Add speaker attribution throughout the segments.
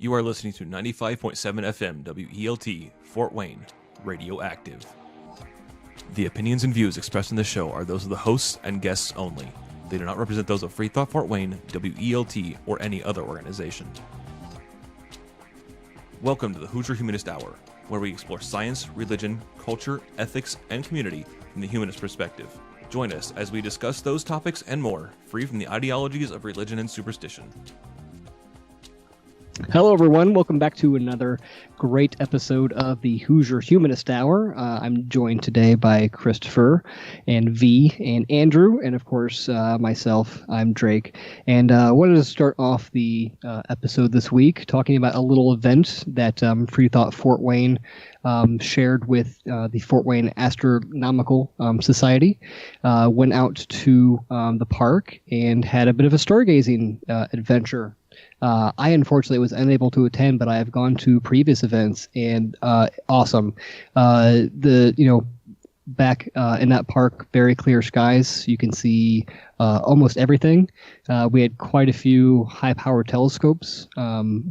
Speaker 1: You are listening to 95.7 FM WELT, Fort Wayne, Radioactive. The opinions and views expressed in this show are those of the hosts and guests only. They do not represent those of FreeThought Fort Wayne, WELT, or any other organization. Welcome to the Hoosier Humanist Hour, where we explore science, religion, culture, ethics, and community from the humanist perspective. Join us as we discuss those topics and more, free from the ideologies of religion and superstition.
Speaker 2: Hello, everyone. Welcome back to another great episode of the Hoosier Humanist Hour. I'm joined today by Christopher and V and Andrew, and of course, myself. I'm Drake. And I wanted to start off the episode this week talking about a little event that FreeThought Fort Wayne shared with the Fort Wayne Astronomical Society. Went out to the park and had a bit of a stargazing adventure. I unfortunately was unable to attend, but I have gone to previous events and awesome. Back in that park, very clear skies. You can see almost everything. We had quite a few high-powered telescopes,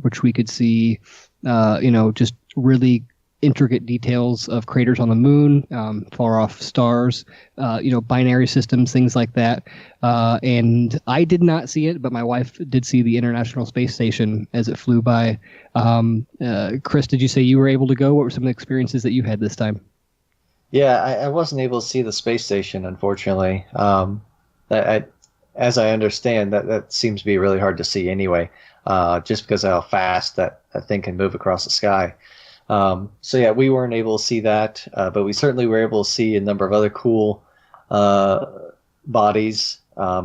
Speaker 2: which we could see, just really intricate details of craters on the moon, far-off stars, binary systems, things like that. And I did not see it, but my wife did see the International Space Station as it flew by. Chris, did you say you were able to go? What were some of the experiences that you had this time?
Speaker 3: Yeah, I wasn't able to see the space station, unfortunately. As I understand, that seems to be really hard to see anyway, just because of how fast that thing can move across the sky. We weren't able to see that, but we certainly were able to see a number of other cool bodies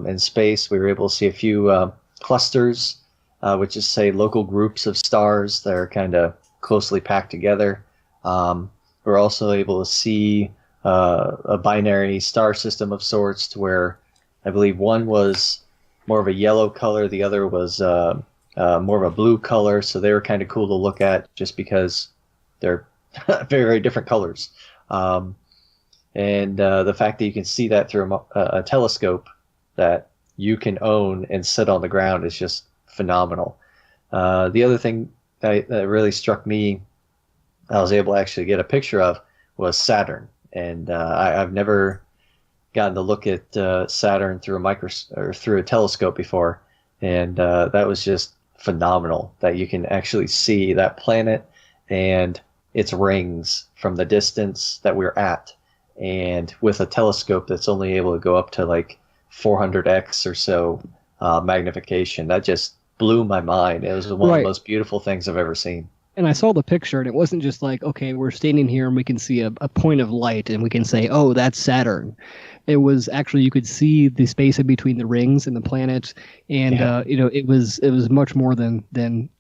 Speaker 3: in space. We were able to see a few clusters, which is, say, local groups of stars that are kind of closely packed together. We're also able to see a binary star system of sorts, to where I believe one was more of a yellow color, the other was more of a blue color, so they were kind of cool to look at just because they're very, very different colors. And the fact that you can see that through a telescope that you can own and sit on the ground is just phenomenal. The other thing that really struck me, I was able to actually get a picture of, was Saturn. And I've never gotten to look at Saturn through a telescope before. And that was just phenomenal, that you can actually see that planet and its rings from the distance that we're at, and with a telescope that's only able to go up to like 400x or so magnification. That just blew my mind. It was one of the most beautiful things I've ever seen.
Speaker 2: And I saw the picture, and it wasn't just like, okay, we're standing here and we can see a point of light and we can say, oh, that's Saturn. It was actually, you could see the space in between the rings and the planets, and it was much more than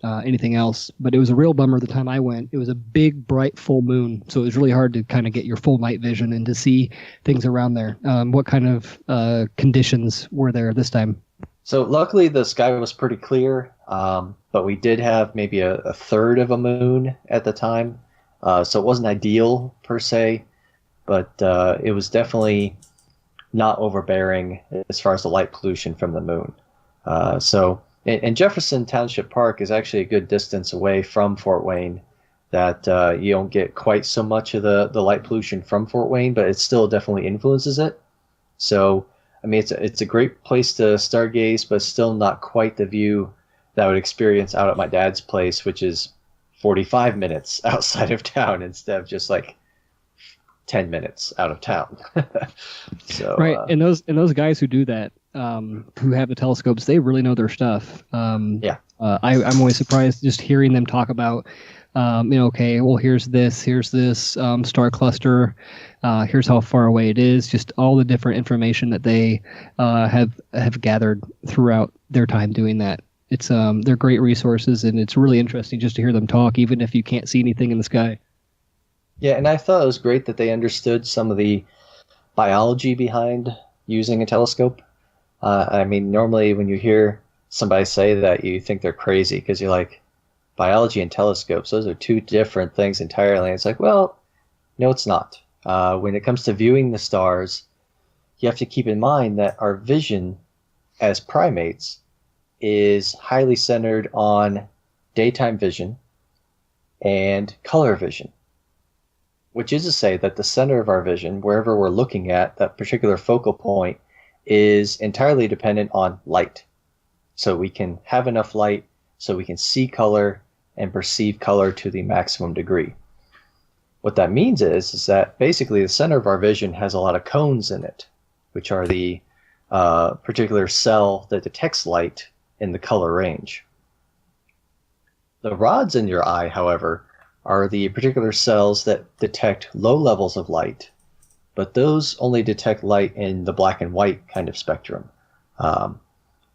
Speaker 2: anything else. But it was a real bummer the time I went. It was a big, bright, full moon, so it was really hard to kind of get your full night vision and to see things around there. What kind of conditions were there this time?
Speaker 3: So luckily the sky was pretty clear, but we did have maybe a third of a moon at the time. So it wasn't ideal per se, but it was definitely not overbearing as far as the light pollution from the moon. And Jefferson Township Park is actually a good distance away from Fort Wayne, that you don't get quite so much of the light pollution from Fort Wayne, but it still definitely influences it. So I mean, it's a great place to stargaze, but still not quite the view that I would experience out at my dad's place, which is 45 minutes outside of town instead of just like 10 minutes out of town. So
Speaker 2: right, and those guys who do that, who have the telescopes, they really know their stuff. I'm always surprised just hearing them talk about, okay, well, here's this star cluster. Here's how far away it is. Just all the different information that they have gathered throughout their time doing that. It's they're great resources, and it's really interesting just to hear them talk, even if you can't see anything in the sky.
Speaker 3: Yeah, and I thought it was great that they understood some of the biology behind using a telescope. I mean, normally when you hear somebody say that, you think they're crazy, because you're like, biology and telescopes, those are two different things entirely. And it's like, well, no, it's not. When it comes to viewing the stars, you have to keep in mind that our vision as primates is highly centered on daytime vision and color vision, which is to say that the center of our vision, wherever we're looking at, that particular focal point, is entirely dependent on light. So we can have enough light so we can see color and perceive color to the maximum degree. What that means is that basically the center of our vision has a lot of cones in it, which are the particular cell that detects light in the color range. The rods in your eye, however, are the particular cells that detect low levels of light, but those only detect light in the black and white kind of spectrum.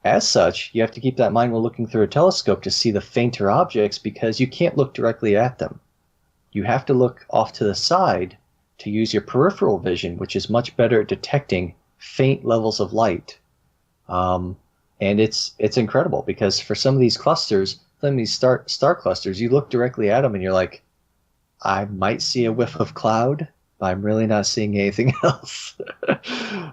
Speaker 3: As such, you have to keep that in mind when looking through a telescope to see the fainter objects, because you can't look directly at them. You have to look off to the side to use your peripheral vision, which is much better at detecting faint levels of light. And it's incredible, because for some of these clusters, some of these star clusters, you look directly at them and you're like, I might see a whiff of cloud, but I'm really not seeing anything else.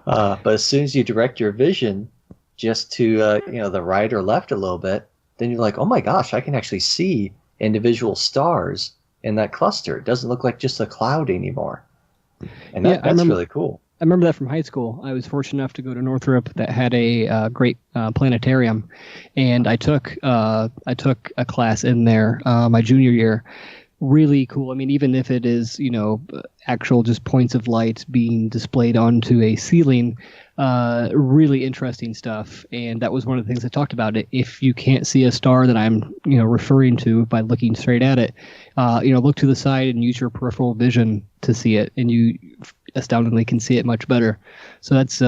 Speaker 3: But as soon as you direct your vision just to the right or left a little bit, then you're like, oh my gosh, I can actually see individual stars in that cluster. It doesn't look like just a cloud anymore. And that's really cool.
Speaker 2: I remember that from high school. I was fortunate enough to go to Northrop that had a great planetarium, and I took a class in there my junior year. Really cool. I mean, even if it is, actual just points of light being displayed onto a ceiling, really interesting stuff. And that was one of the things I talked about. If you can't see a star that I'm, referring to by looking straight at it, look to the side and use your peripheral vision to see it, and you astoundingly can see it much better. So that's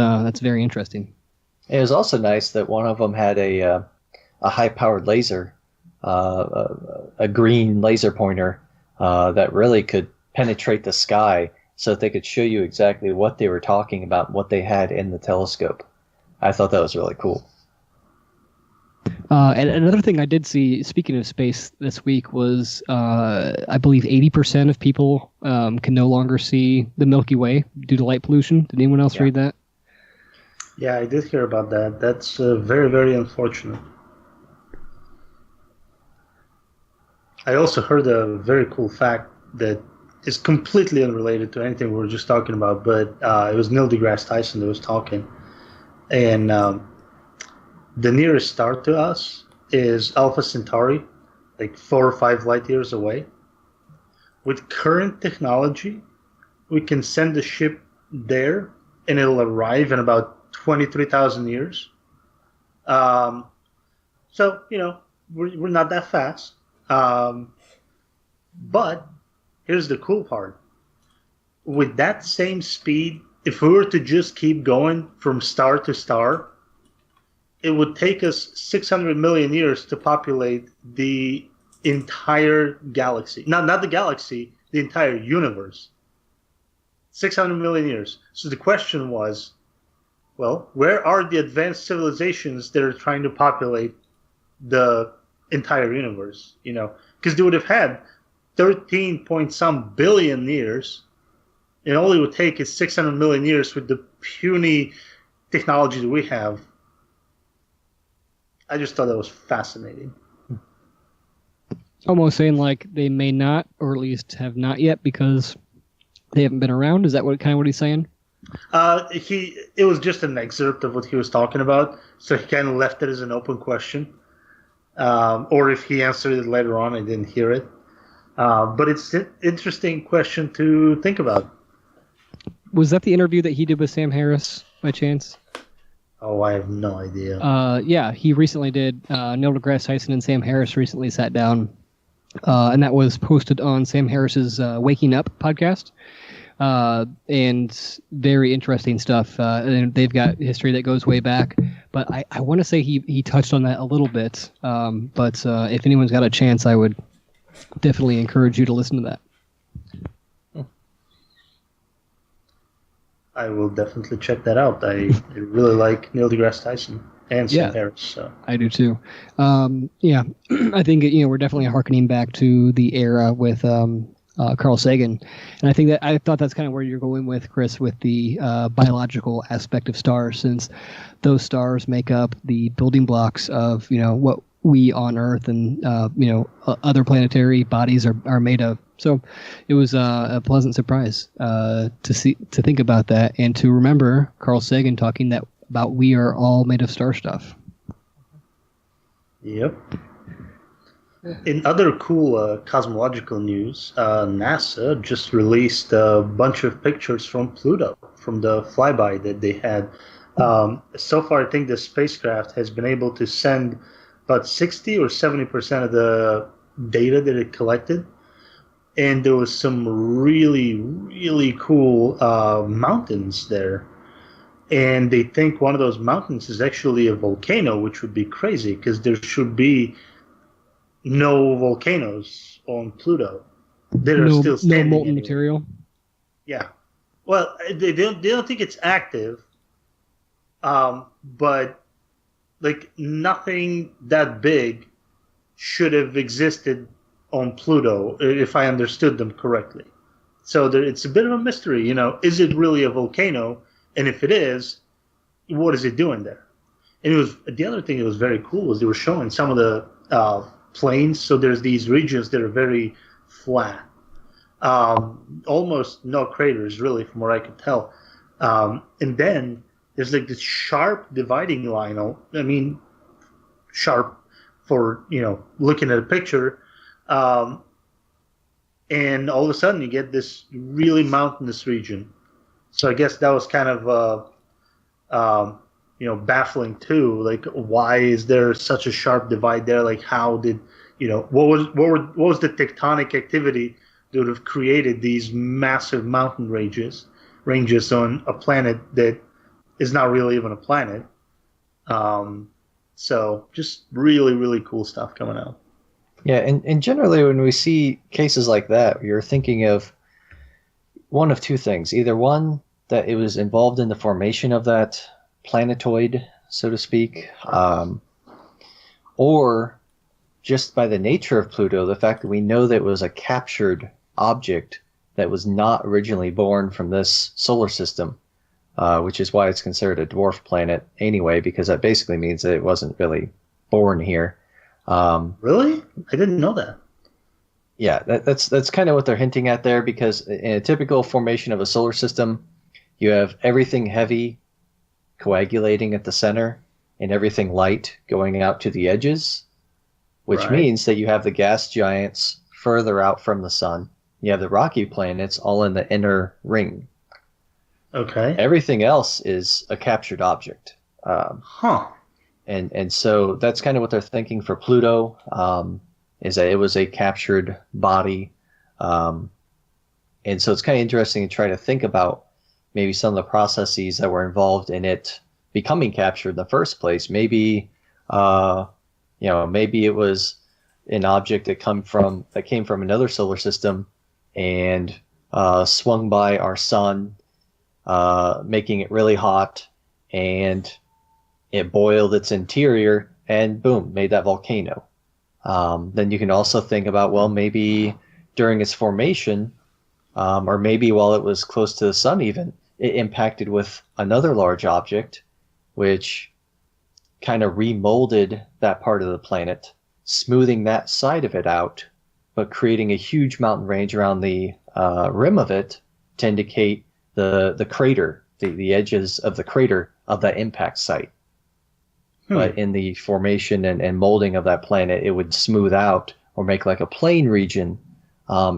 Speaker 2: very interesting.
Speaker 3: It was also nice that one of them had a high-powered laser, a green laser pointer that really could penetrate the sky, so that they could show you exactly what they were talking about, what they had in the telescope. I thought that was really cool.
Speaker 2: And another thing I did see, speaking of space this week, was I believe 80% of people can no longer see the Milky Way due to light pollution. Did anyone else read that?
Speaker 4: Yeah, I did hear about that. That's very, very unfortunate. I also heard a very cool fact that is completely unrelated to anything we were just talking about, but it was Neil deGrasse Tyson that was talking. And the nearest star to us is Alpha Centauri, like 4 or 5 light years away. With current technology, we can send a ship there, and it'll arrive in about 23,000 years. So, we're not that fast. But here's the cool part. With that same speed, if we were to just keep going from star to star, it would take us 600 million years to populate the entire galaxy. Not the galaxy, the entire universe. 600 million years. So the question was, well, where are the advanced civilizations that are trying to populate the entire universe? Because they would have had 13 point some billion years, and all it would take is 600 million years with the puny technology that we have. I just thought that was fascinating.
Speaker 2: Almost saying like they may not, or at least have not yet, because they haven't been around. Is that what he's saying?
Speaker 4: It was just an excerpt of what he was talking about, so he kind of left it as an open question. Or if he answered it later on, I didn't hear it. But it's an interesting question to think about.
Speaker 2: Was that the interview that he did with Sam Harris, by chance?
Speaker 4: Oh, I have no idea.
Speaker 2: Yeah, he recently did. Neil deGrasse Tyson and Sam Harris recently sat down, and that was posted on Sam Harris's Waking Up podcast. And very interesting stuff. And they've got history that goes way back. But I want to say he touched on that a little bit. But if anyone's got a chance, I would definitely encourage you to listen to that.
Speaker 4: I will definitely check that out. I really like Neil deGrasse Tyson and Sam Harris. So.
Speaker 2: I do too. I think we're definitely harkening back to the era with Carl Sagan, and I thought that's kind of where you're going with, Chris, with the biological aspect of stars, since those stars make up the building blocks of what we on Earth and other planetary bodies are made of. So it was a pleasant surprise to think about that, and to remember Carl Sagan talking about we are all made of star stuff.
Speaker 4: Yep. In other cool cosmological news, NASA just released a bunch of pictures from Pluto, from the flyby that they had. So far, I think the spacecraft has been able to send about 60 or 70% of the data that it collected. And there was some really, really cool mountains there. And they think one of those mountains is actually a volcano, which would be crazy because there should be no volcanoes on Pluto. There are still standing.
Speaker 2: No molten material.
Speaker 4: Yeah. Well, they don't think it's active, but like nothing that big should have existed on Pluto, if I understood them correctly. So it's a bit of a mystery, is it really a volcano? And if it is, what is it doing there? And the other thing that was very cool was they were showing some of the plains. So there's these regions that are very flat, almost no craters, really, from what I could tell. And then there's like this sharp dividing line. I mean, sharp for looking at a picture. And all of a sudden you get this really mountainous region. So I guess that was kind of baffling too. Like, why is there such a sharp divide there? Like, how did what was the tectonic activity that would have created these massive mountain ranges on a planet that is not really even a planet? So just really, really cool stuff coming out.
Speaker 3: Yeah, and generally when we see cases like that, you're thinking of one of two things. Either one, that it was involved in the formation of that planetoid, so to speak, or just by the nature of Pluto, the fact that we know that it was a captured object that was not originally born from this solar system, which is why it's considered a dwarf planet anyway, because that basically means that it wasn't really born here.
Speaker 4: Really? I didn't know that.
Speaker 3: Yeah, that's kind of what they're hinting at there, because in a typical formation of a solar system, you have everything heavy coagulating at the center and everything light going out to the edges, which means that you have the gas giants further out from the sun. You have the rocky planets all in the inner ring.
Speaker 4: Okay.
Speaker 3: Everything else is a captured object. And so that's kind of what they're thinking for Pluto, is that it was a captured body. And so it's kind of interesting to try to think about maybe some of the processes that were involved in it becoming captured in the first place. Maybe, maybe it was an object that came from another solar system and swung by our sun, making it really hot, and it boiled its interior and boom, made that volcano. Then you can also think about, well, maybe during its formation, or maybe while it was close to the sun even, it impacted with another large object, which kind of remolded that part of the planet, smoothing that side of it out, but creating a huge mountain range around the rim of it to indicate the crater, the edges of the crater of that impact site. But in the formation and molding of that planet, it would smooth out or make like a plain region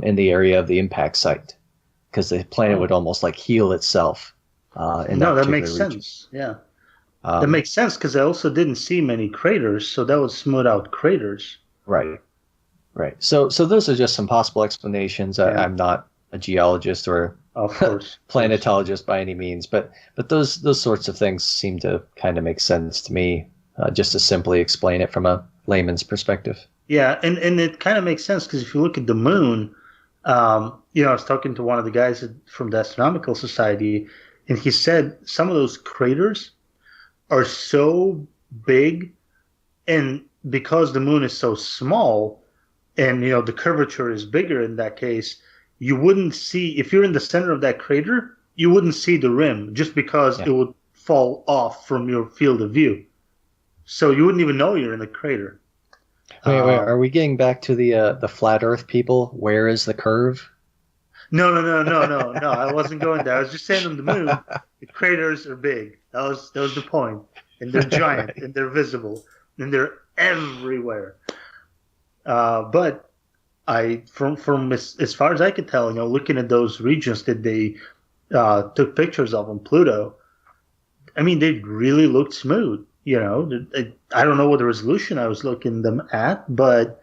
Speaker 3: in the area of the impact site, because the planet would almost like heal itself.
Speaker 4: That makes sense. Yeah, that makes sense, because I also didn't see many craters, so that would smooth out craters.
Speaker 3: Right. So those are just some possible explanations. Yeah. I'm not a geologist or planetologist by any means, but those sorts of things seem to kind of make sense to me, just to simply explain it from a layman's perspective.
Speaker 4: Yeah, and it kind of makes sense, because if you look at the moon, I was talking to one of the guys from the Astronomical Society, and he said some of those craters are so big, and because the moon is so small, and the curvature is bigger in that case, you wouldn't see, if you're in the center of that crater, you wouldn't see the rim, just because it would fall off from your field of view. So you wouldn't even know you're in a crater.
Speaker 3: Wait, are we getting back to the flat Earth people? Where is the curve?
Speaker 4: No. I wasn't going there. I was just saying on the moon, the craters are big. That was the point, and they're giant,
Speaker 3: Right.
Speaker 4: and they're visible, and they're everywhere. But from as far as I could tell, looking at those regions that they took pictures of on Pluto, I mean, they really looked smooth. I don't know what the resolution I was looking them at, but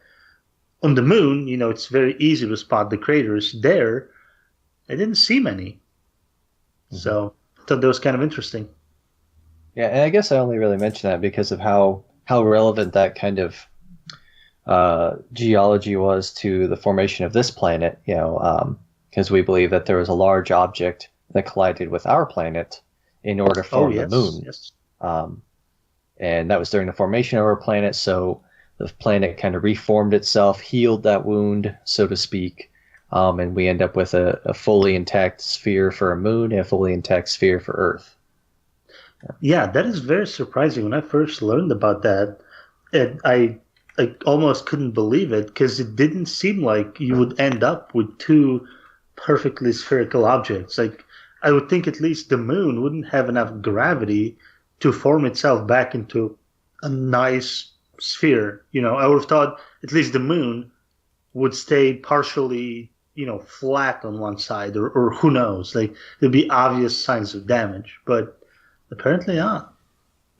Speaker 4: on the moon, it's very easy to spot the craters. There, I didn't see many.
Speaker 3: Mm-hmm.
Speaker 4: So I thought that was kind of interesting.
Speaker 3: Yeah, and I guess I only really mention that because of how relevant that kind of geology was to the formation of this planet. Because we believe that there was a large object that collided with our planet in order to form the moon.
Speaker 4: Yes.
Speaker 3: And that was during the formation of our planet, so the planet kind of reformed itself, healed that wound, so to speak, and we end up with a fully intact sphere for a moon and a fully intact sphere for Earth.
Speaker 4: Yeah, that is very surprising. When I first learned about that, I almost couldn't believe it because it didn't seem like you would end up with two perfectly spherical objects. Like, I would think at least the moon wouldn't have enough gravity to form itself back into a nice sphere. I would have thought at least the moon would stay partially, flat on one side, or who knows, like there'd be obvious signs of damage, but apparently not.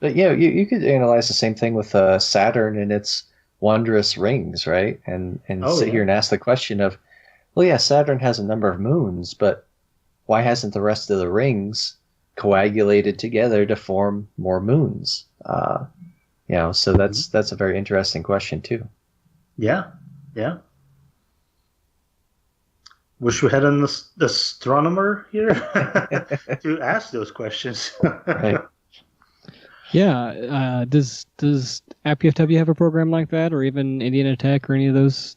Speaker 3: But you could analyze the same thing with Saturn and its wondrous rings, right? And sit here and ask the question of, well, yeah, Saturn has a number of moons, but why hasn't the rest of the rings coagulated together to form more moons? So that's a very interesting question too.
Speaker 4: Yeah. Wish we had an astronomer here to ask those questions.
Speaker 3: Right.
Speaker 2: Yeah. Does FTFW have a program like that, or even Indiana Tech or any of those?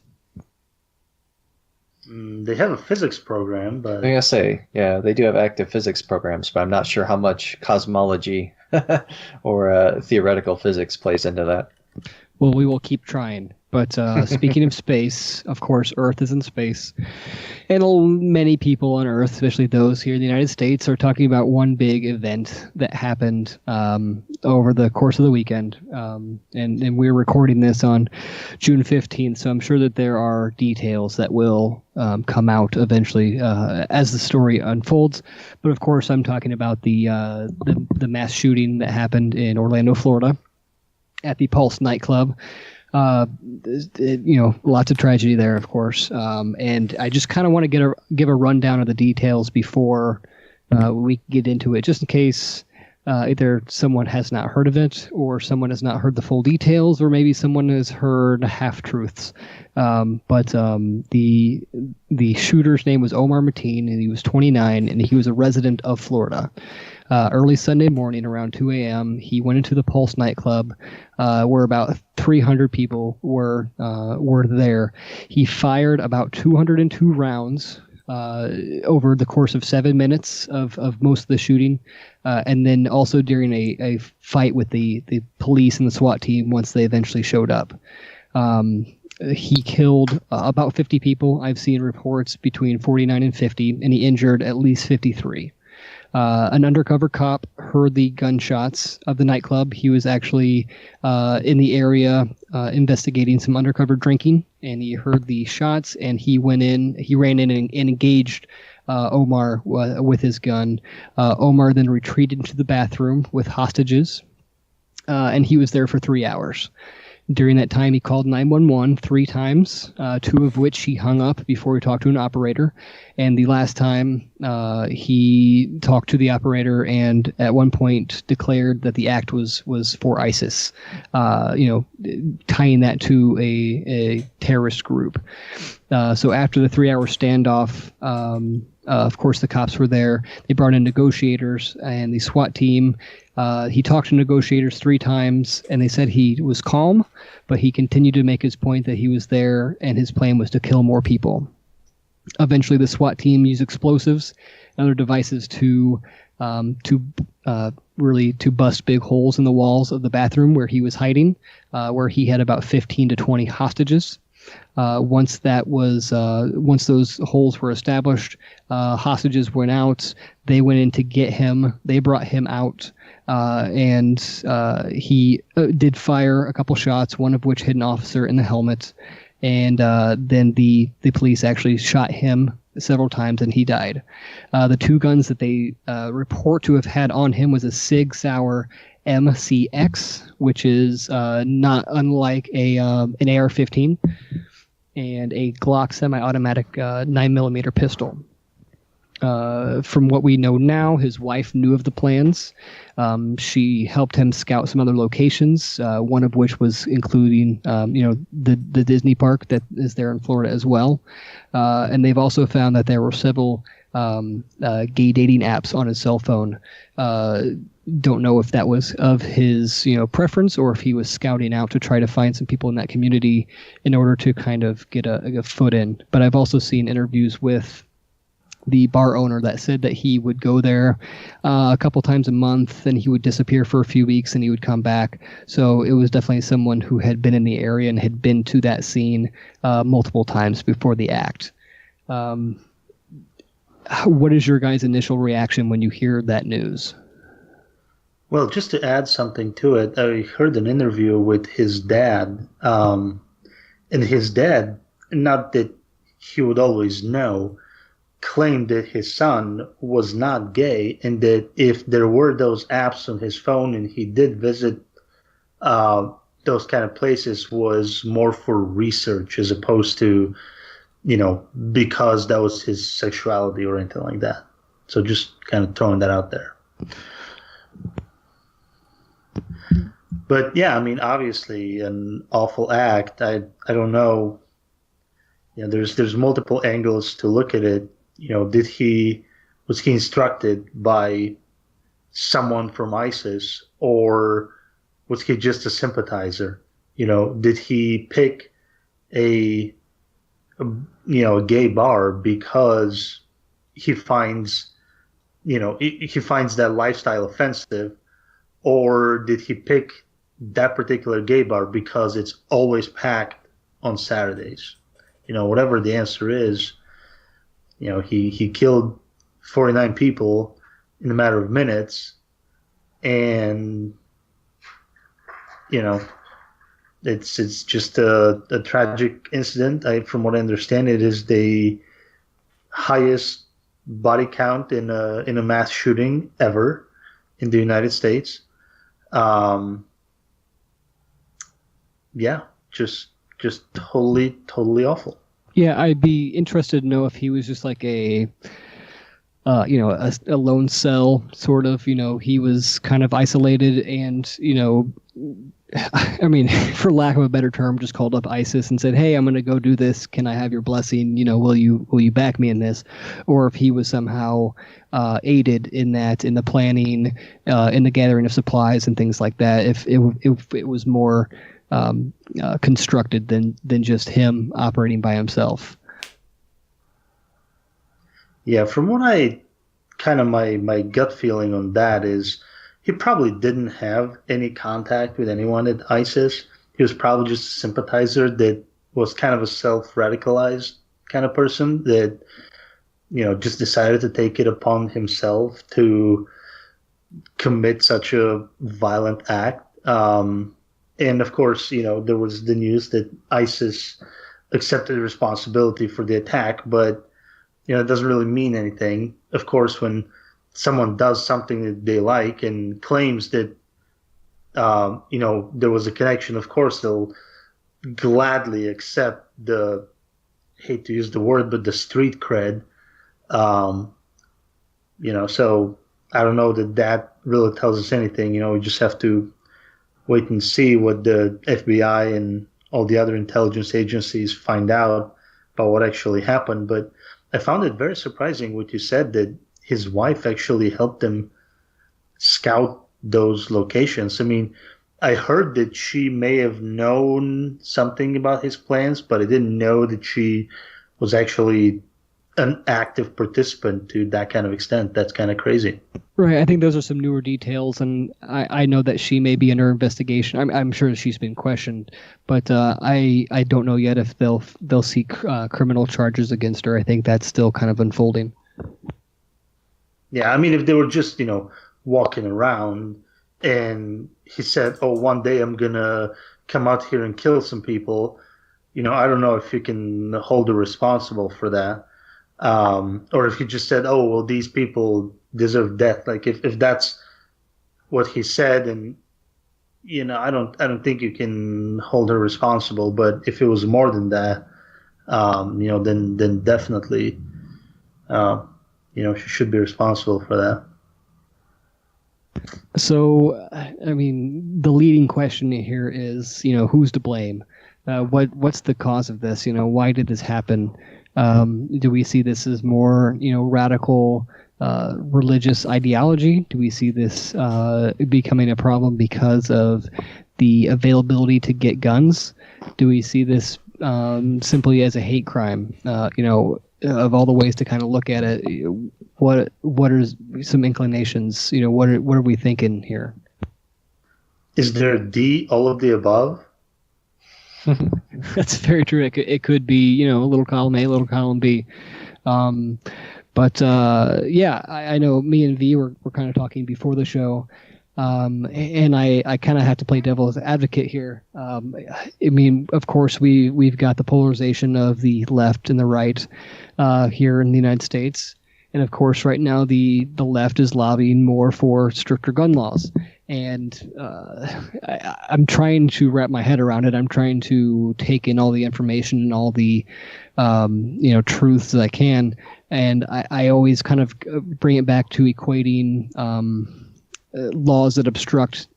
Speaker 4: They have a physics program, but
Speaker 3: I'm gonna say, yeah, they do have active physics programs, but I'm not sure how much cosmology or theoretical physics plays into that.
Speaker 2: Well, we will keep trying. But speaking of space, of course, Earth is in space. And many people on Earth, especially those here in the United States, are talking about one big event that happened over the course of the weekend. And we're recording this on June 15th, so I'm sure that there are details that will come out eventually as the story unfolds. But of course, I'm talking about the mass shooting that happened in Orlando, Florida, at the Pulse nightclub. Lots of tragedy there, of course. And I just kind of want to give a rundown of the details before we get into it, just in case either someone has not heard of it, or someone has not heard the full details, or maybe someone has heard half-truths. But the shooter's name was Omar Mateen, and he was 29, and he was a resident of Florida. Early Sunday morning around 2 a.m., he went into the Pulse nightclub, where about 300 people were there. He fired about 202 rounds over the course of 7 minutes of most of the shooting, and then also during a fight with the police and the SWAT team once they eventually showed up. He killed about 50 people. I've seen reports between 49 and 50, and he injured at least 53. An undercover cop heard the gunshots of the nightclub. He was actually in the area investigating some undercover drinking, and he heard the shots, and he ran in and engaged Omar with his gun. Omar then retreated into the bathroom with hostages, and he was there for 3 hours. During that time, he called 911 3 times, 2 of which he hung up before he talked to an operator. And the last time, he talked to the operator and at one point declared that the act was for ISIS, tying that to a terrorist group. So after the 3-hour standoff, of course, the cops were there. They brought in negotiators and the SWAT team. He talked to negotiators 3 times, and they said he was calm, but he continued to make his point that he was there, and his plan was to kill more people. Eventually, the SWAT team used explosives and other devices to really to bust big holes in the walls of the bathroom where he was hiding, where he had about 15 to 20 hostages. Once those holes were established, hostages went out. They went in to get him. They brought him out, and he did fire a couple shots, one of which hit an officer in the helmet. And then the police actually shot him several times, and he died. The two guns that they report to have had on him was a Sig Sauer MCX, which is not unlike an AR-15, and a Glock semi-automatic 9mm pistol. From what we know now, his wife knew of the plans. She helped him scout some other locations, one of which was including, the Disney park that is there in Florida as well. And they've also found that there were several gay dating apps on his cell phone. Don't know if that was of his, preference, or if he was scouting out to try to find some people in that community in order to kind of get a foot in. But I've also seen interviews with the bar owner that said that he would go there a couple times a month, and he would disappear for a few weeks, and he would come back. So it was definitely someone who had been in the area and had been to that scene multiple times before the act. What is your guys' initial reaction when you hear that news?
Speaker 4: Well, just to add something to it, I heard an interview with his dad, and his dad, not that he would always know, claimed that his son was not gay, and that if there were those apps on his phone and he did visit those kind of places, was more for research as opposed to, because that was his sexuality or anything like that. So just kind of throwing that out there. But yeah, I mean, obviously an awful act. I don't know. There's multiple angles to look at it. Was he instructed by someone from ISIS, or was he just a sympathizer? Did he pick a gay bar because he finds that lifestyle offensive, or did he pick that particular gay bar because it's always packed on Saturdays? Whatever the answer is, he killed 49 people in a matter of minutes, and it's just a tragic incident. From what I understand, it is the highest body count in a mass shooting ever in the United States. Just totally awful.
Speaker 2: Yeah, I'd be interested to know if he was just like a lone cell sort of. He was kind of isolated, and I mean, for lack of a better term, just called up ISIS and said, "Hey, I'm going to go do this. Can I have your blessing? Will you back me in this?" Or if he was somehow aided in the planning, in the gathering of supplies and things like that. If it was more constructed than just him operating by himself.
Speaker 4: Yeah, from what my gut feeling on that is, he probably didn't have any contact with anyone at ISIS. He was probably just a sympathizer that was kind of a self-radicalized kind of person that, just decided to take it upon himself to commit such a violent act. And of course, there was the news that ISIS accepted responsibility for the attack, but, it doesn't really mean anything. Of course, when someone does something that they like and claims that, there was a connection, of course, they'll gladly accept hate to use the word, but the street cred. So I don't know that really tells us anything. We just have to wait and see what the FBI and all the other intelligence agencies find out about what actually happened. But I found it very surprising what you said, that his wife actually helped him scout those locations. I mean, I heard that she may have known something about his plans, but I didn't know that she was actually an active participant to that kind of extent. That's kind of crazy.
Speaker 2: Right. I think those are some newer details, and I know that she may be under investigation. I'm sure she's been questioned, but I don't know yet if they'll seek criminal charges against her. I think that's still kind of unfolding.
Speaker 4: Yeah, I mean, if they were just, walking around and he said, "Oh, one day I'm gonna come out here and kill some people," I don't know if you can hold her responsible for that. Or if he just said, "Oh, well, these people deserve death." Like if that's what he said, and I don't think you can hold her responsible. But if it was more than that, then definitely, she should be responsible for that.
Speaker 2: So, I mean, the leading question here is, who's to blame? What's the cause of this? Why did this happen? Do we see this as more, radical religious ideology? Do we see this becoming a problem because of the availability to get guns? Do we see this simply as a hate crime? Of all the ways to kind of look at it, what are some inclinations? What are we thinking here?
Speaker 4: Is there all of the above?
Speaker 2: That's very true. It could be, a little column A, a little column B. But I know me and V were kind of talking before the show, and I kind of have to play devil's advocate here. I mean, of course, we've got the polarization of the left and the right here in the United States. And of course, right now the left is lobbying more for stricter gun laws. And I'm trying to wrap my head around it. I'm trying to take in all the information and all the truths that I can. And I always kind of bring it back to equating laws that obstruct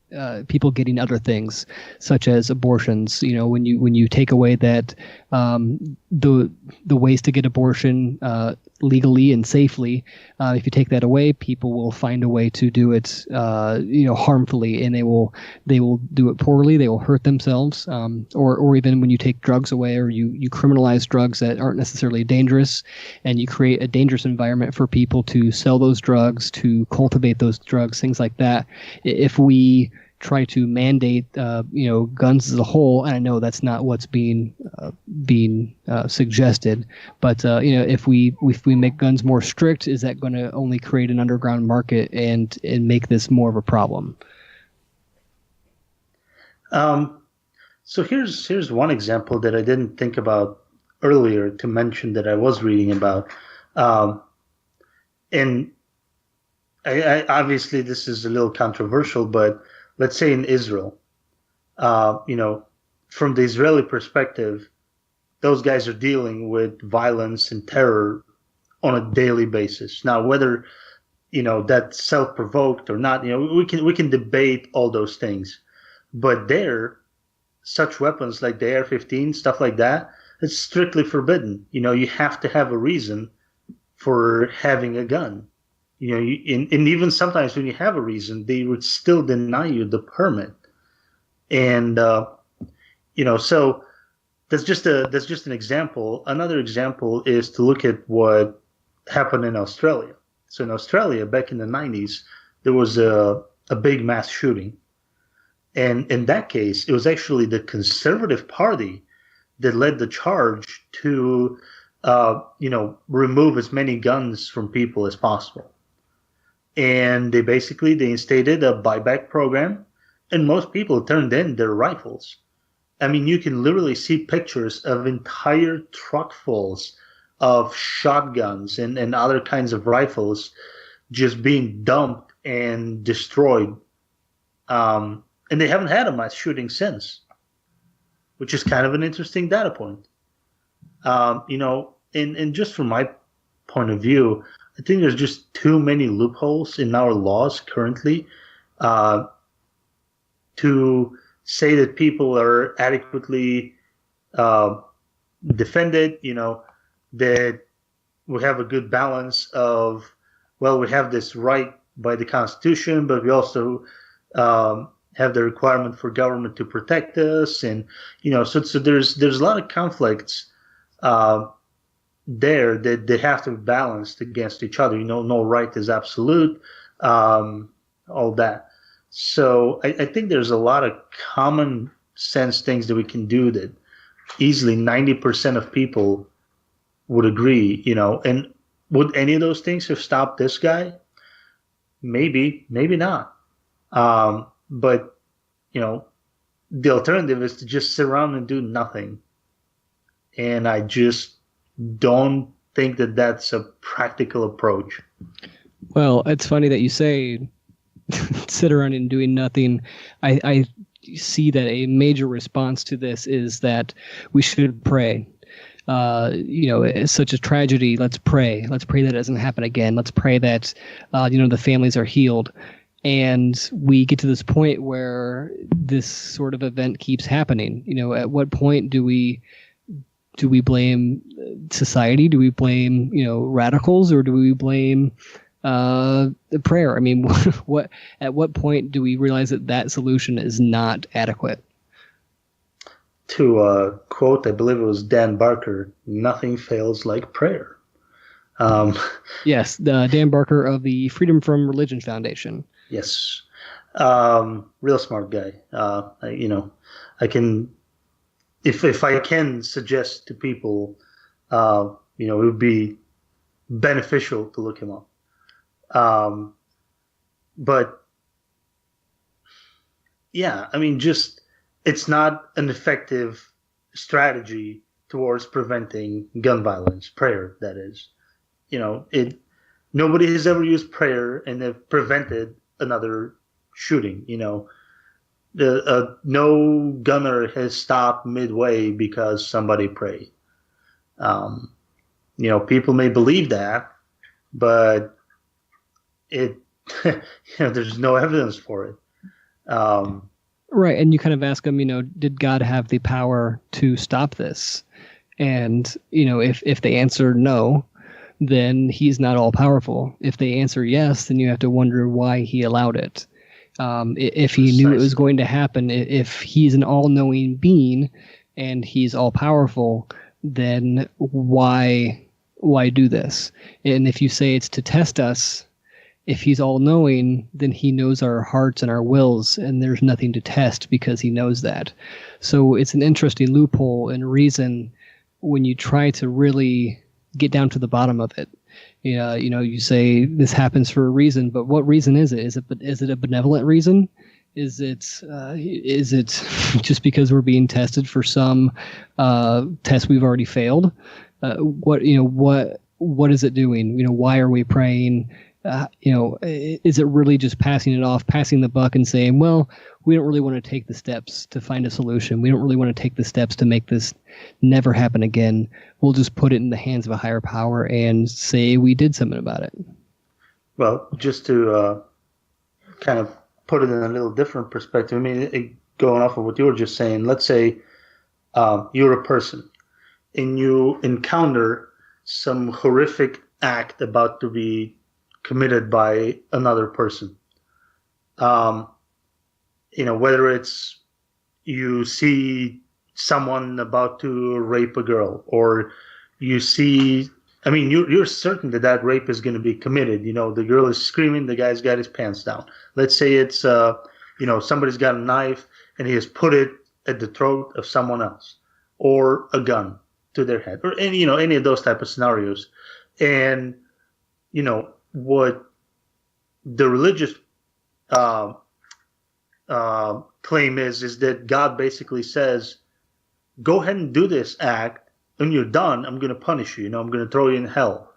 Speaker 2: people getting other things, such as abortions. When you take away that the ways to get abortion legally and safely, if you take that away, people will find a way to do it harmfully, and they will do it poorly. They will hurt themselves, or even when you take drugs away, or you criminalize drugs that aren't necessarily dangerous, and you create a dangerous environment for people to sell those drugs, to cultivate those drugs, things like that. If we try to mandate, guns as a whole, and I know that's not what's being suggested, but if we make guns more strict, is that going to only create an underground market and make this more of a problem?
Speaker 4: So here's one example that I didn't think about earlier to mention that I was reading about, and I obviously this is a little controversial, but let's say in Israel, from the Israeli perspective, those guys are dealing with violence and terror on a daily basis. Now, whether that's self-provoked or not, we can debate all those things. But there, such weapons like the AR-15, stuff like that, it's strictly forbidden. You have to have a reason for having a gun. And even sometimes when you have a reason, they would still deny you the permit. And so that's just an example. Another example is to look at what happened in Australia. So in Australia, back in the 90s, there was a big mass shooting. And in that case, it was actually the Conservative Party that led the charge to, remove as many guns from people as possible. And they instated a buyback program, and most people turned in their rifles. I mean, you can literally see pictures of entire truckfuls of shotguns and other kinds of rifles just being dumped and destroyed. And they haven't had a mass shooting since, which is kind of an interesting data point. And just from my point of view, I think there's just too many loopholes in our laws currently to say that people are adequately defended, that we have a good balance of, well, we have this right by the Constitution, but we also have the requirement for government to protect us. And, so there's a lot of conflicts there that they have to be balanced against each other. No right is absolute. all that. So I think there's a lot of common sense things that we can do that easily 90% of people would agree, and would any of those things have stopped this guy? Maybe, maybe not. But, the alternative is to just sit around and do nothing. And I just don't think that that's a practical approach.
Speaker 2: Well, it's funny that you say sit around and doing nothing. I see that a major response to this is that we should pray. It's such a tragedy. Let's pray. Let's pray that it doesn't happen again. Let's pray that, the families are healed. And we get to this point where this sort of event keeps happening. At what point do we blame society? Do we blame, radicals, or do we blame the prayer? I mean, at what point do we realize that solution is not adequate?
Speaker 4: To quote, I believe it was Dan Barker, nothing fails like prayer.
Speaker 2: Yes, Dan Barker of the Freedom from Religion Foundation.
Speaker 4: Yes. Real smart guy. I can, if I can suggest to people, it would be beneficial to look him up. But yeah, I mean, it's not an effective strategy towards preventing gun violence. Prayer, that is. Nobody has ever used prayer and they've prevented another shooting. No gunner has stopped midway because somebody prayed. People may believe that, but there's no evidence for it.
Speaker 2: Right, and you kind of ask them, did God have the power to stop this? And if they answer no, then he's not all powerful. If they answer yes, then you have to wonder why he allowed it. If he knew it was going to happen, if he's an all-knowing being and he's all powerful, then why do this? And if you say it's to test us, if he's all-knowing, then he knows our hearts and our wills, and there's nothing to test because he knows that. So it's an interesting loophole in reason when you try to really get down to the bottom of it. You say this happens for a reason, but what reason is it? Is it a benevolent reason? Is it just because we're being tested for some test we've already failed? What is it doing? Why are we praying? Is it really just passing it off, passing the buck and saying, well, we don't really want to take the steps to find a solution. We don't really want to take the steps to make this never happen again. We'll just put it in the hands of a higher power and say we did something about it.
Speaker 4: Well, just to kind of put it in a little different perspective, I mean, going off of what you were just saying, let's say you're a person and you encounter some horrific act about to be committed by another person. Whether it's you see someone about to rape a girl, or you see, I mean, you're certain that rape is going to be committed. The girl is screaming, the guy's got his pants down. Let's say it's, somebody's got a knife and he has put it at the throat of someone else, or a gun to their head, or any of those type of scenarios. And, what the religious claim is that God basically says, go ahead and do this act. When you're done, I'm going to punish you. I'm going to throw you in hell.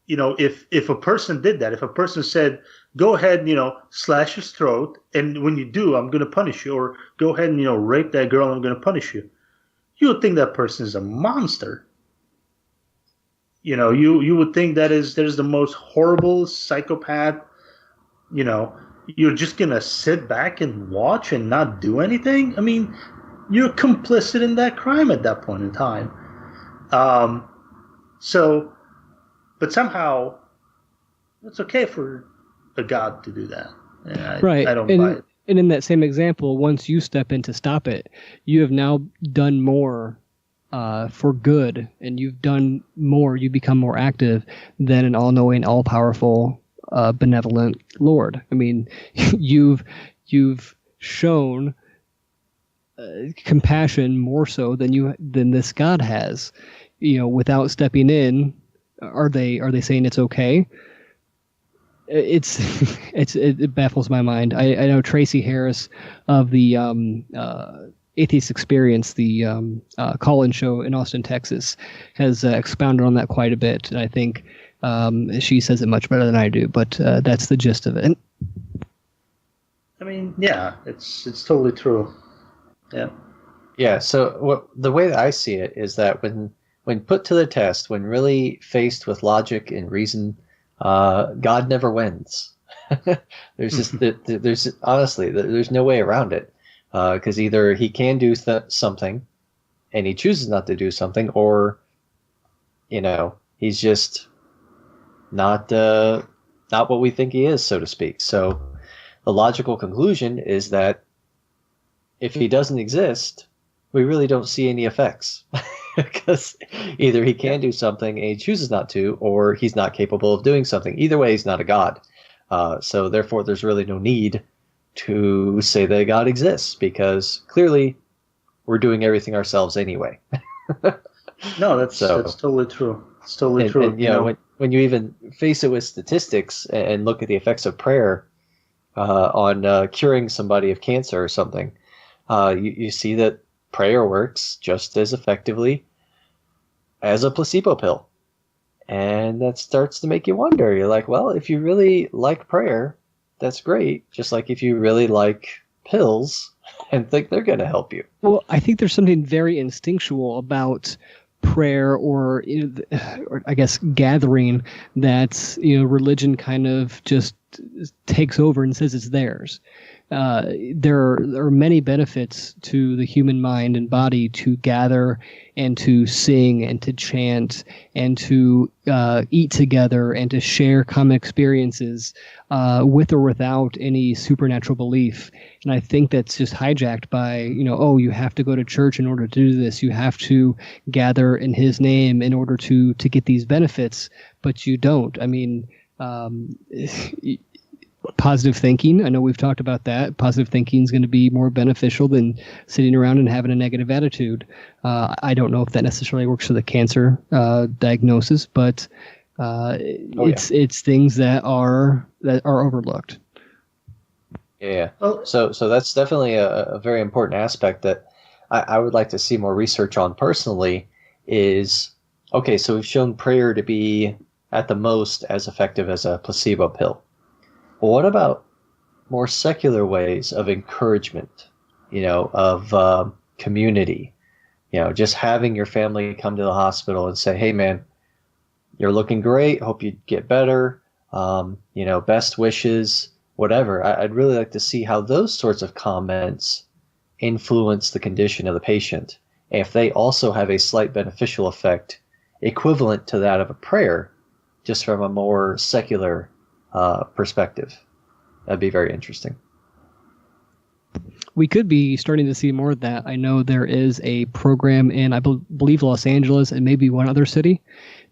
Speaker 4: If a person did that, if a person said, go ahead and, slash his throat, and when you do, I'm going to punish you, or go ahead and, rape that girl, and I'm going to punish you, you would think that person is a monster. You would think there's the most horrible psychopath. You're just going to sit back and watch and not do anything? I mean, you're complicit in that crime at that point in time. But somehow it's okay for a God to do that.
Speaker 2: Right.
Speaker 4: I don't buy it.
Speaker 2: And in that same example, once you step in to stop it, you have now done more for good, and you've done more, you become more active than an all-knowing, all-powerful, benevolent Lord. I mean, you've shown compassion more so than this God has. Without stepping in, are they saying it's okay? It baffles my mind. I know Tracy Harris of the Atheist Experience, the call-in show in Austin, Texas, has expounded on that quite a bit, and I think she says it much better than I do. But that's the gist of it.
Speaker 4: I mean, yeah, it's totally true. Yeah.
Speaker 3: Yeah. So the way that I see it is that when put to the test, when really faced with logic and reason, God never wins. There's honestly, there's no way around it. Because either he can do something, and he chooses not to do something, or, he's just not what we think he is, so to speak. So the logical conclusion is that if he doesn't exist, we really don't see any effects. Because either he can do something and he chooses not to, or he's not capable of doing something. Either way, he's not a god. So therefore, there's really no need to say that God exists, because clearly we're doing everything ourselves anyway.
Speaker 4: No, that's totally true. It's totally true.
Speaker 3: And, when you even face it with statistics and look at the effects of prayer on curing somebody of cancer or something, you see that prayer works just as effectively as a placebo pill. And that starts to make you wonder. You're like, well, if you really like prayer, that's great. Just like if you really like pills and think they're going to help you.
Speaker 2: Well, I think there's something very instinctual about prayer, or I guess gathering, that religion kind of just takes over and says it's theirs. There are many benefits to the human mind and body to gather and to sing and to chant and to eat together and to share common experiences with or without any supernatural belief. And I think that's just hijacked by, you have to go to church in order to do this. You have to gather in his name in order to get these benefits, but you don't. I mean, positive thinking, I know we've talked about that. Positive thinking is going to be more beneficial than sitting around and having a negative attitude. I don't know if that necessarily works for the cancer diagnosis, but it's things that are overlooked.
Speaker 3: Yeah. So that's definitely a very important aspect that I would like to see more research on personally. Is okay. So we've shown prayer to be at the most as effective as a placebo pill. Well, what about more secular ways of encouragement, of community, just having your family come to the hospital and say, hey, man, you're looking great. Hope you get better. Best wishes, whatever. I'd really like to see how those sorts of comments influence the condition of the patient. And if they also have a slight beneficial effect equivalent to that of a prayer, just from a more secular perspective. That'd be very interesting.
Speaker 2: We could be starting to see more of that. I know there is a program in, I believe, Los Angeles and maybe one other city.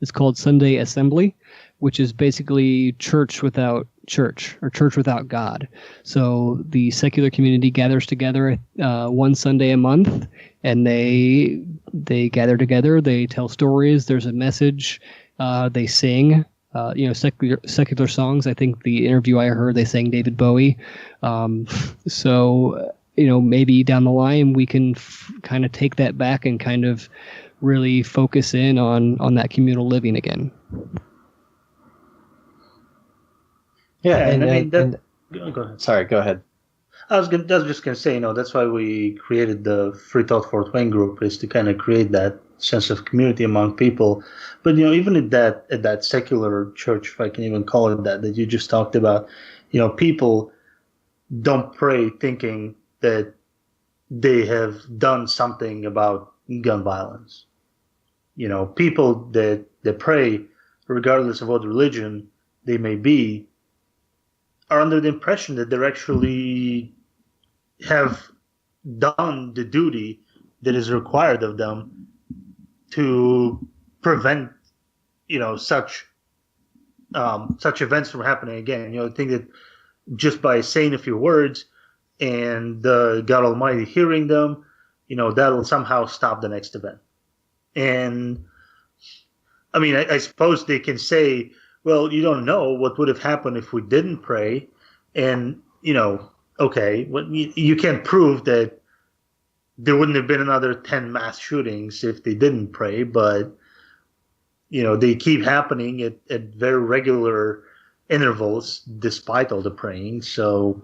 Speaker 2: It's called Sunday Assembly, which is basically church without church, or church without God. So the secular community gathers together one Sunday a month, and they gather together. They tell stories. There's a message. They sing. Secular songs. I think the interview I heard, they sang David Bowie. So maybe down the line we can kind of take that back and kind of really focus in on that communal living again.
Speaker 3: Yeah,
Speaker 4: and go ahead.
Speaker 3: Sorry, go ahead.
Speaker 4: I was just going to say, that's why we created the FreeThought Fort Wayne group, is to kind of create that sense of community among people. But even at that secular church, if I can even call it that you just talked about, people don't pray thinking that they have done something about gun violence. People that pray, regardless of what religion they may be, are under the impression that they're actually have done the duty that is required of them to prevent, such events from happening again. I think that just by saying a few words and God Almighty hearing them, that'll somehow stop the next event. And I mean, I suppose they can say, well, you don't know what would have happened if we didn't pray. And, okay, you can't prove that there wouldn't have been another 10 mass shootings if they didn't pray, but, they keep happening at very regular intervals despite all the praying. So,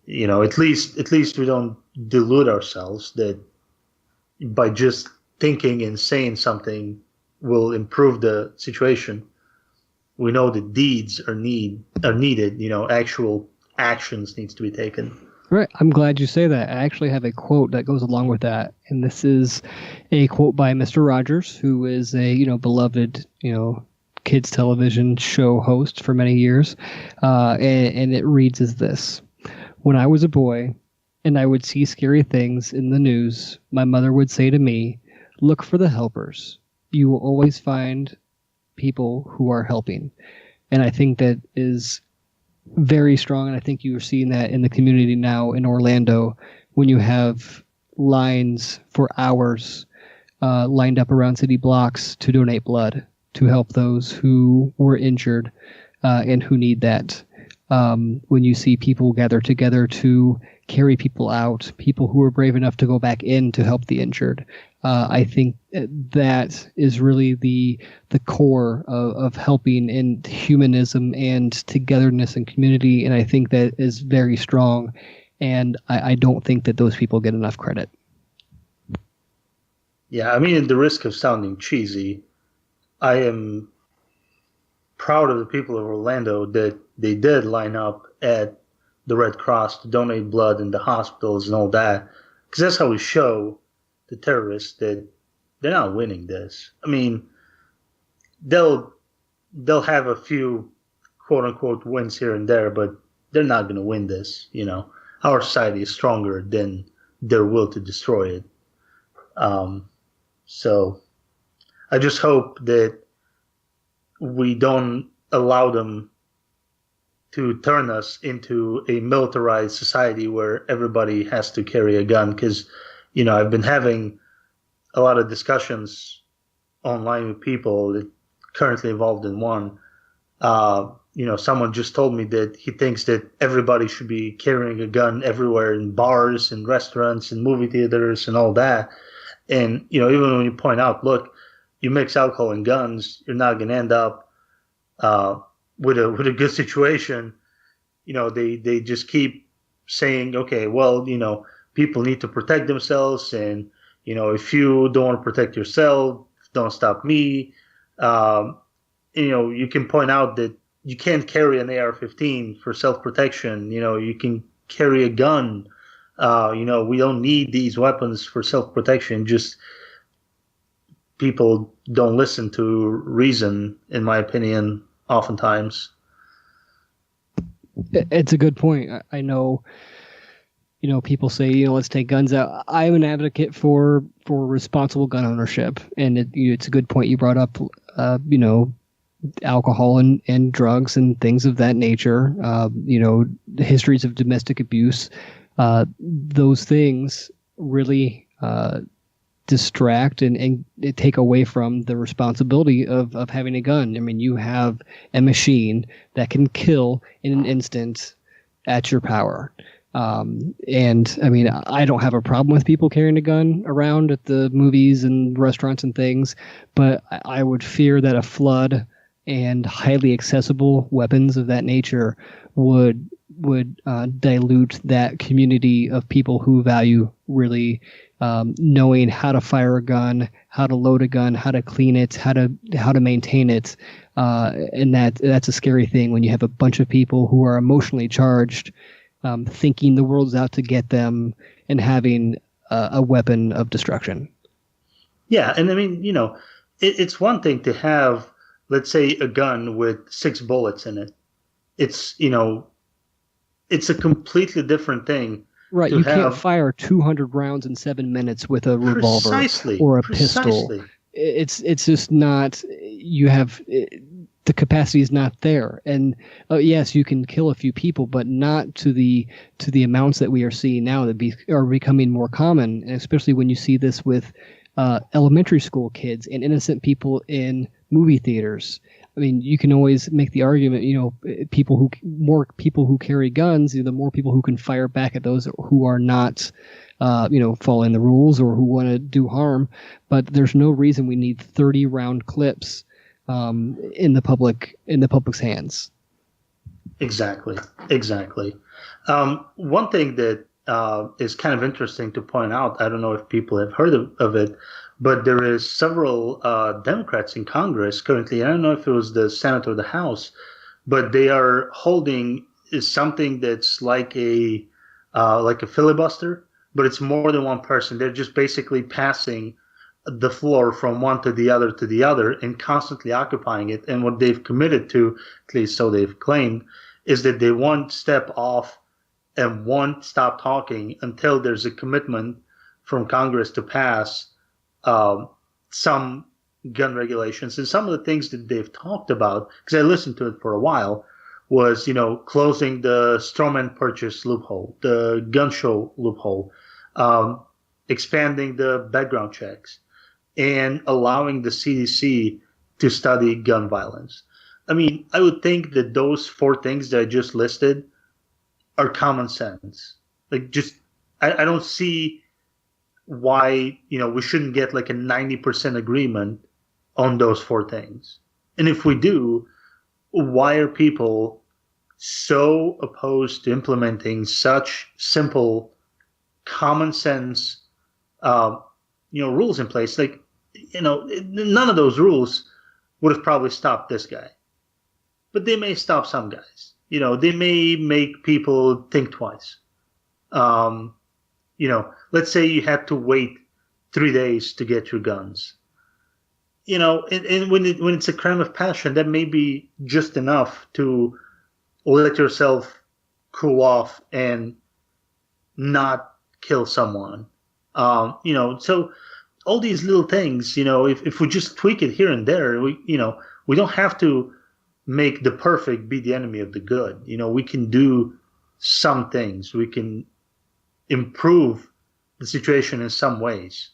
Speaker 4: at least we don't delude ourselves that by just thinking and saying something will improve the situation. We know that deeds are needed. Actual actions needs to be taken.
Speaker 2: Right. I'm glad you say that. I actually have a quote that goes along with that, and this is a quote by Mr. Rogers, who is a beloved kids television show host for many years, and it reads as this: "When I was a boy, and I would see scary things in the news, my mother would say to me, 'Look for the helpers. You will always find people who are helping.'" And I think that is very strong, and I think you are seeing that in the community now in Orlando when you have lines for hours lined up around city blocks to donate blood to help those who were injured and who need that. When you see people gather together to carry people out, people who are brave enough to go back in to help the injured. I think that is really the core of helping in humanism and togetherness and community, and I think that is very strong, and I don't think that those people get enough credit.
Speaker 4: Yeah, I mean, at the risk of sounding cheesy, I am proud of the people of Orlando that they did line up at the Red Cross to donate blood in the hospitals and all that, because that's how we show the terrorists that they're not winning this. I mean, they'll have a few quote unquote wins here and there, but they're not going to win this. Our society is stronger than their will to destroy it. So I just hope that we don't allow them to turn us into a militarized society where everybody has to carry a gun. Because, I've been having a lot of discussions online with people that currently involved in one. Someone just told me that he thinks that everybody should be carrying a gun everywhere in bars and restaurants and movie theaters and all that. And, even when you point out, look, you mix alcohol and guns, you're not going to end up with a good situation. They just keep saying, okay, well, people need to protect themselves, and if you don't want to protect yourself, don't stop me. You can point out that you can't carry an AR-15 for self-protection. You can carry a gun. We don't need these weapons for self-protection. Just people don't listen to reason, in my opinion, oftentimes.
Speaker 2: It's a good point. I know, people say, let's take guns out. I'm an advocate for responsible gun ownership, and it's a good point you brought up. Alcohol and drugs and things of that nature. Histories of domestic abuse. Those things really distract and take away from the responsibility of having a gun. I mean, you have a machine that can kill in an instant at your power. And I mean, I don't have a problem with people carrying a gun around at the movies and restaurants and things, but I would fear that a flood and highly accessible weapons of that nature would dilute that community of people who value really knowing how to fire a gun, how to load a gun, how to clean it, how to maintain it, and that's a scary thing when you have a bunch of people who are emotionally charged, thinking the world's out to get them, and having a weapon of destruction. Yeah,
Speaker 4: and I mean, it's one thing to have, let's say, a gun with 6 bullets in it. It's a completely different thing
Speaker 2: Right,
Speaker 4: to
Speaker 2: you
Speaker 4: have
Speaker 2: can't fire 200 rounds in 7 minutes with a revolver or a pistol. It's just not. You have the capacity is not there, and yes, you can kill a few people, but not to the amounts that we are seeing now that are becoming more common, and especially when you see this with elementary school kids and innocent people in movie theaters. I mean, you can always make the argument, more people who carry guns, the more people who can fire back at those who are not, following the rules or who want to do harm. But there's no reason we need 30-round clips in the public's hands.
Speaker 4: Exactly. One thing that is kind of interesting to point out, I don't know if people have heard of it, but there is several Democrats in Congress currently. I don't know if it was the Senate or the House, but they are holding something that's like a filibuster, but it's more than one person. They're just basically passing the floor from one to the other and constantly occupying it. And what they've committed to, at least so they've claimed, is that they won't step off and won't stop talking until there's a commitment from Congress to pass some gun regulations. And some of the things that they've talked about, because I listened to it for a while, was, closing the strawman purchase loophole, the gun show loophole, expanding the background checks, and allowing the CDC to study gun violence. I mean, I would think that those 4 things that I just listed are common sense. I don't see why, we shouldn't get like a 90% agreement on those 4 things. And if we do, why are people so opposed to implementing such simple, common sense, rules in place? None of those rules would have probably stopped this guy, but they may stop some guys. They may make people think twice. Let's say you had to wait 3 days to get your guns. And when it's a crime of passion, that may be just enough to let yourself cool off and not kill someone. So all these little things, if we just tweak it here and there, we don't have to make the perfect be the enemy of the good. We can do some things. We can improve the situation in some ways.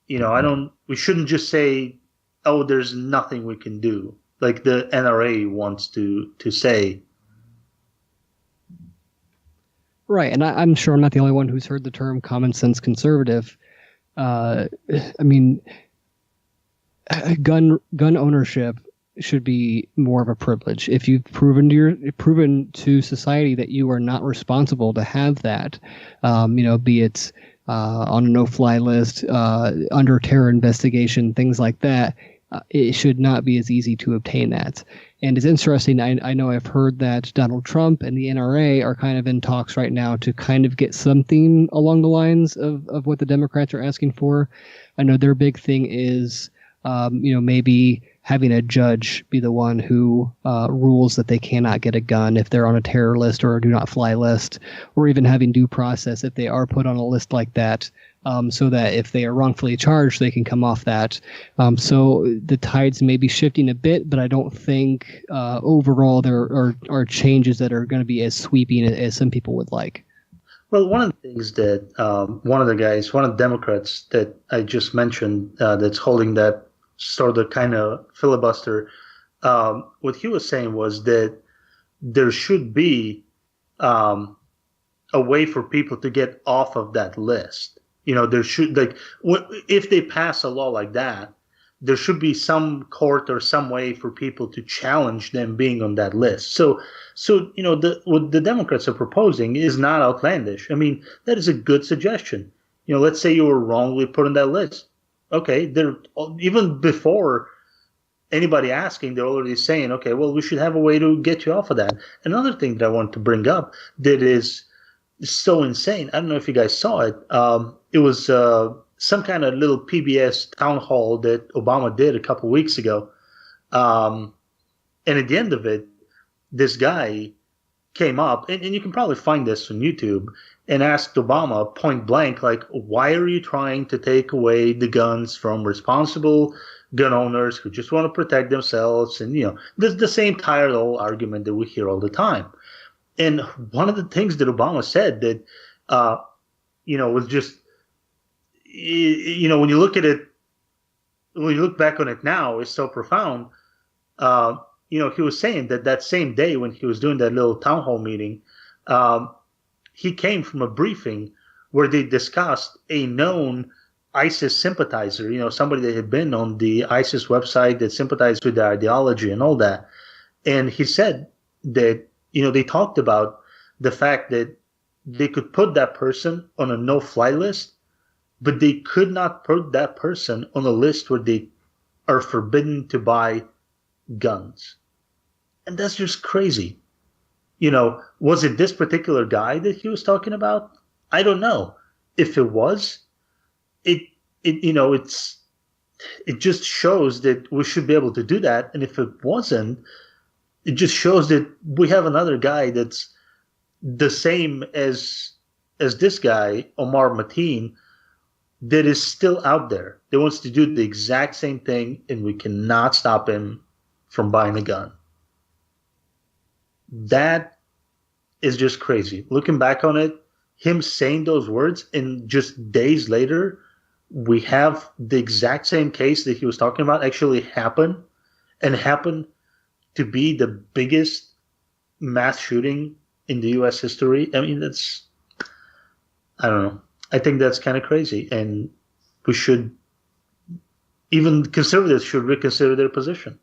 Speaker 4: We shouldn't just say, oh, there's nothing we can do, like the NRA wants to say.
Speaker 2: Right, and I'm sure I'm not the only one who's heard the term common sense conservative. I mean, gun ownership should be more of a privilege. If you've proven to society that you are not responsible to have that, be it on a no-fly list, under terror investigation, things like that, it should not be as easy to obtain that. And it's interesting, I know I've heard that Donald Trump and the NRA are kind of in talks right now to kind of get something along the lines of what the Democrats are asking for. I know their big thing is, maybe having a judge be the one who rules that they cannot get a gun if they're on a terror list or a do not fly list, or even having due process if they are put on a list like that, so that if they are wrongfully charged, they can come off that. So the tides may be shifting a bit, but I don't think overall there are changes that are going to be as sweeping as some people would like.
Speaker 4: Well, one of the things that one of the Democrats that I just mentioned that's holding that sort of kind of filibuster, what he was saying was that there should be a way for people to get off of that list. There should, if they pass a law like that, there should be some court or some way for people to challenge them being on that list. So what the Democrats are proposing is not outlandish. I mean, that is a good suggestion. Let's say you were wrongly put on that list. Okay, they're even before anybody asking, they're already saying, okay, well, we should have a way to get you off of that. Another thing that I want to bring up that is so insane, I don't know if you guys saw it. It was some kind of little PBS town hall that Obama did a couple weeks ago. And at the end of it, this guy came up, and you can probably find this on YouTube, and asked Obama point blank, like, why are you trying to take away the guns from responsible gun owners who just want to protect themselves? And, the same tired old argument that we hear all the time. And one of the things that Obama said that, was just, when you look at it, when you look back on it now, it's so profound. He was saying that same day when he was doing that little town hall meeting, he came from a briefing where they discussed a known ISIS sympathizer, somebody that had been on the ISIS website that sympathized with their ideology and all that. And he said that, they talked about the fact that they could put that person on a no-fly list, but they could not put that person on a list where they are forbidden to buy guns. And that's just crazy. Was it this particular guy that he was talking about? I don't know. If it was, it just shows that we should be able to do that. And if it wasn't, it just shows that we have another guy that's the same as this guy, Omar Mateen, that is still out there, that wants to do the exact same thing, and we cannot stop him from buying a gun. That is just crazy. Looking back on it, him saying those words, and just days later, we have the exact same case that he was talking about actually happen, and happen to be the biggest mass shooting in the U.S. history. I mean, I don't know. I think that's kind of crazy, and we should, even conservatives should reconsider their position.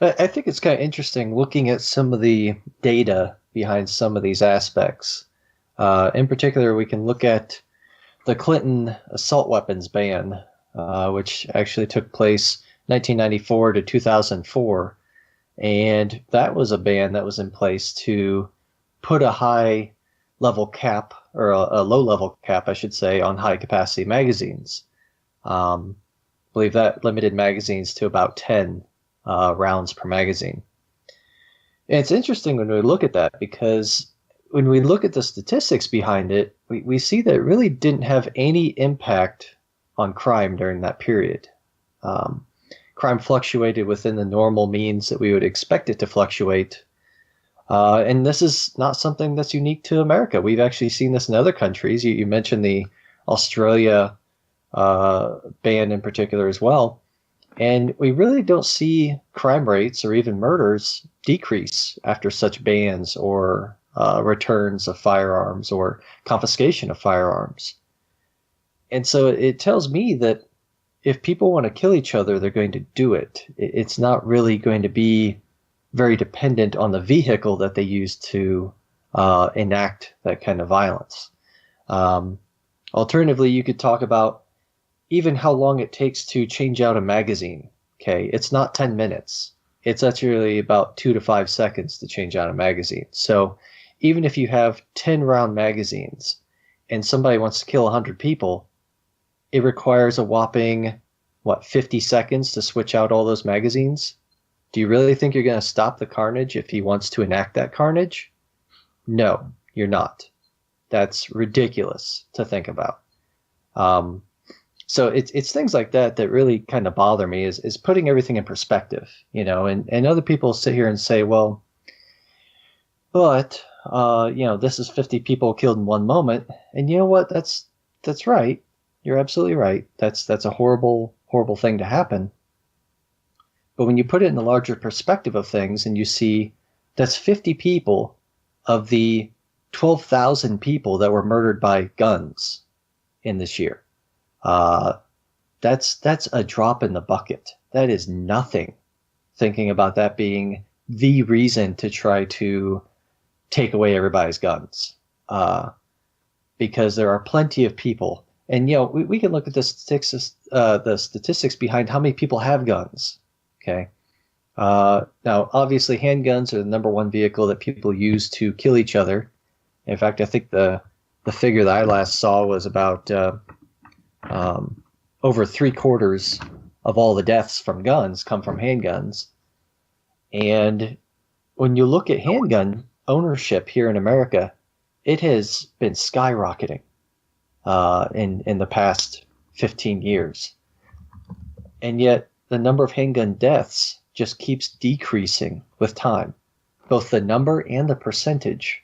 Speaker 3: I think it's kind of interesting looking at some of the data behind some of these aspects. In particular, we can look at the Clinton assault weapons ban, which actually took place 1994 to 2004. And that was a ban that was in place to put a high level cap, or a low level cap, I should say, on high capacity magazines. I believe that limited magazines to about 10 rounds per magazine. And it's interesting when we look at that, because when we look at the statistics behind it, we see that it really didn't have any impact on crime during that period. Crime fluctuated within the normal means that we would expect it to fluctuate. And this is not something that's unique to America. We've actually seen this in other countries. You mentioned the Australia ban in particular as well. And we really don't see crime rates or even murders decrease after such bans or returns of firearms or confiscation of firearms. And so it tells me that if people want to kill each other, they're going to do it. It's not really going to be very dependent on the vehicle that they use to enact that kind of violence. Alternatively, you could talk about even how long it takes to change out a magazine. Okay, it's not 10 minutes. It's actually about 2 to 5 seconds to change out a magazine. So even if you have 10 round magazines and somebody wants to kill 100 people, it requires a whopping, 50 seconds to switch out all those magazines? Do you really think you're going to stop the carnage if he wants to enact that carnage? No, you're not. That's ridiculous to think about. So it's things like that that really kind of bother me, is putting everything in perspective, and other people sit here and say, well, but, this is 50 people killed in one moment. And you know what? That's right. You're absolutely right. That's a horrible, horrible thing to happen. But when you put it in the larger perspective of things and you see that's 50 people of the 12,000 people that were murdered by guns in this year, that's a drop in the bucket. That is nothing, thinking about that being the reason to try to take away everybody's guns. Because there are plenty of people. And, we can look at the statistics behind how many people have guns. Okay. Now, obviously, handguns are the number one vehicle that people use to kill each other. In fact, I think the figure that I last saw was about over 3/4 of all the deaths from guns come from handguns. And when you look at handgun ownership here in America, it has been skyrocketing in the past 15 years. And yet the number of handgun deaths just keeps decreasing with time, both the number and the percentage.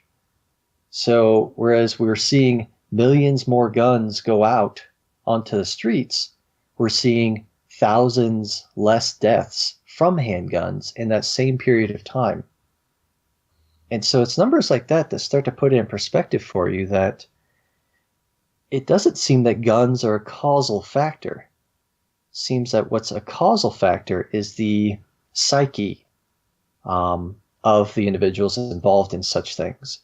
Speaker 3: So whereas we're seeing millions more guns go out onto the streets, we're seeing thousands less deaths from handguns in that same period of time. And so it's numbers like that that start to put it in perspective for you that it doesn't seem that guns are a causal factor. It seems that what's a causal factor is the psyche of the individuals involved in such things,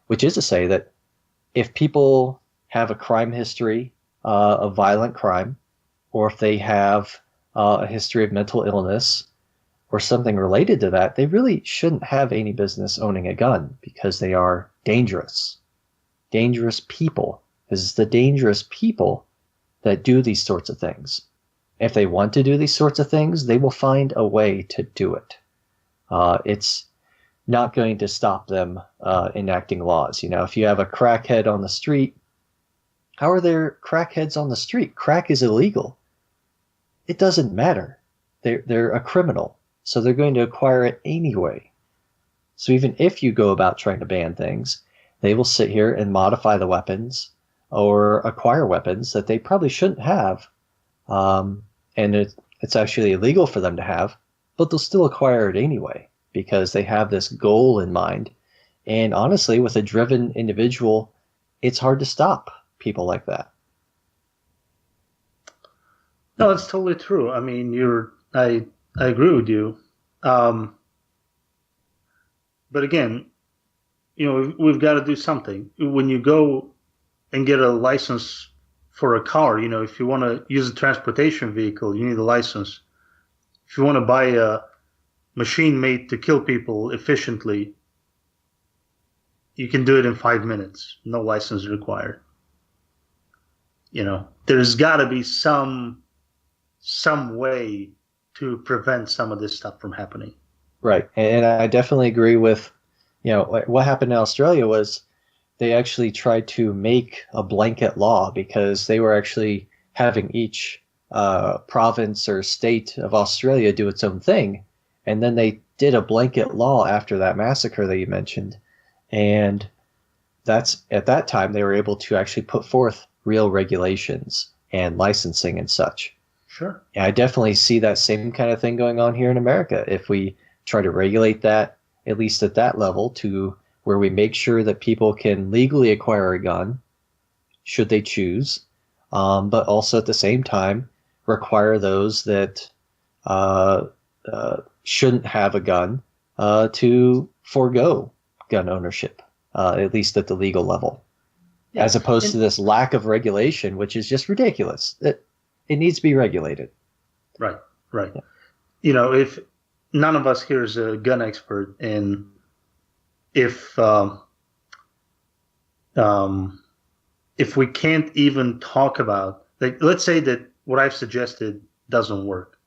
Speaker 3: which is to say that if people have a crime history of violent crime, or if they have a history of mental illness or something related to that, they really shouldn't have any business owning a gun because they are dangerous. Dangerous people. It's the dangerous people that do these sorts of things. If they want to do these sorts of things, they will find a way to do it. It's not going to stop them enacting laws. You know, if you have a crackhead on the street, how are there crackheads on the street? Crack is illegal. It doesn't matter. They're a criminal, so they're going to acquire it anyway. So even if you go about trying to ban things, they will sit here and modify the weapons or acquire weapons that they probably shouldn't have. And it's actually illegal for them to have, but they'll still acquire it anyway because they have this goal in mind. And honestly, with a driven individual, it's hard to stop people like that.
Speaker 4: No, that's totally true. I mean, I agree with you. But again, you know, we've got to do something. When you go and get a license for a car, you know, if you want to use a transportation vehicle, you need a license. If you want to buy a machine made to kill people efficiently, you can do it in 5 minutes. No license required. You know, there's got to be some way to prevent some of this stuff from happening.
Speaker 3: Right. And I definitely agree with, you know, what happened in Australia was they actually tried to make a blanket law because they were actually having each province or state of Australia do its own thing. And then they did a blanket law after that massacre that you mentioned. And that's at that time they were able to actually put forth real regulations and licensing and such.
Speaker 4: Sure.
Speaker 3: And I definitely see that same kind of thing going on here in America. If we try to regulate that, at least at that level, to where we make sure that people can legally acquire a gun, should they choose, but also at the same time require those that shouldn't have a gun to forego gun ownership, at least at the legal level, as opposed to this lack of regulation, which is just ridiculous. It needs to be regulated.
Speaker 4: Right. Yeah. You know, if none of us here is a gun expert, and if we can't even talk about, like, let's say that what I've suggested doesn't work,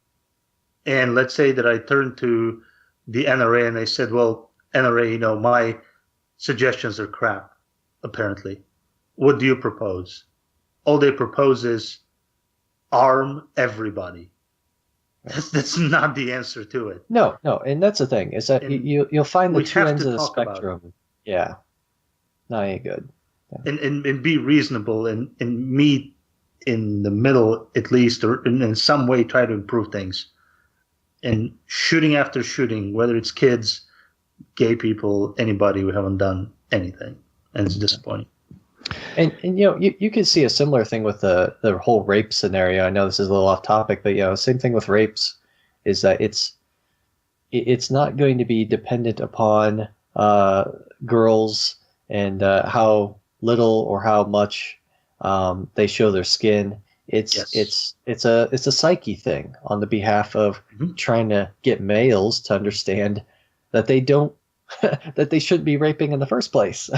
Speaker 4: and let's say that I turn to the NRA and they said, well, NRA, you know, my suggestions are crap, apparently. What do you propose? All they propose is arm everybody. That's not the answer to it.
Speaker 3: No, and that's the thing, is that you'll find the two ends of the spectrum. Yeah, not any good. Yeah.
Speaker 4: And be reasonable and meet in the middle, at least, or in some way try to improve things. And shooting after shooting, whether it's kids, gay people, anybody, we haven't done anything, and it's disappointing.
Speaker 3: And you know, you can see a similar thing with the whole rape scenario. I know this is a little off topic, but you know, same thing with rapes is that it's not going to be dependent upon girls and how little or how much they show their skin. It's a psyche thing on the behalf of trying to get males to understand that they don't that they shouldn't be raping in the first place.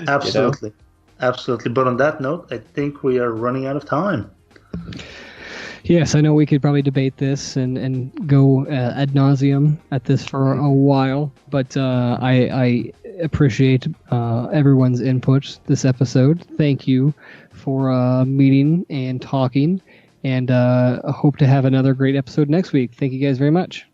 Speaker 4: Absolutely. You know? Absolutely. But on that note, I think we are running out of time.
Speaker 2: Yes, I know we could probably debate this and go ad nauseum at this for a while, but I appreciate everyone's input this episode. Thank you for meeting and talking, and I hope to have another great episode next week. Thank you guys very much.